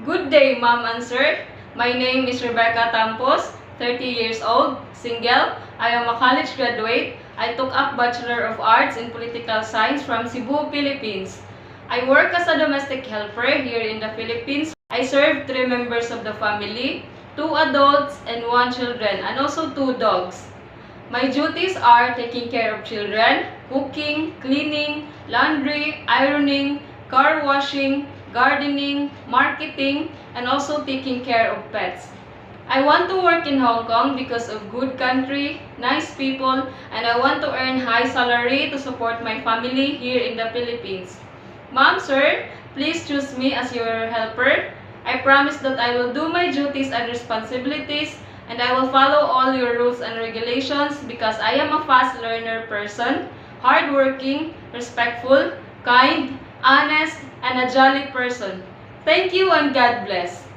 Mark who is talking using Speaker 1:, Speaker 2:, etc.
Speaker 1: Good day, ma'am and sir. My name is Rebecca Tampos, 30 years old, single. I am a college graduate. I took up Bachelor of Arts in Political Science from Cebu, Philippines. I work as a domestic helper here in the Philippines. I serve 3 members of the family, 2 adults and 1 children, and also 2 dogs. My duties are taking care of children, cooking, cleaning, laundry, ironing, car washing, gardening, marketing, and also taking care of pets. I want to work in Hong Kong because of good country, nice people, and I want to earn high salary to support my family here in the Philippines. Ma'am, sir, please choose me as your helper. I promise that I will do my duties and responsibilities and I will follow all your rules and regulations because I am a fast learner person, hardworking, respectful, kind, honest, and a jolly person. Thank you and God bless.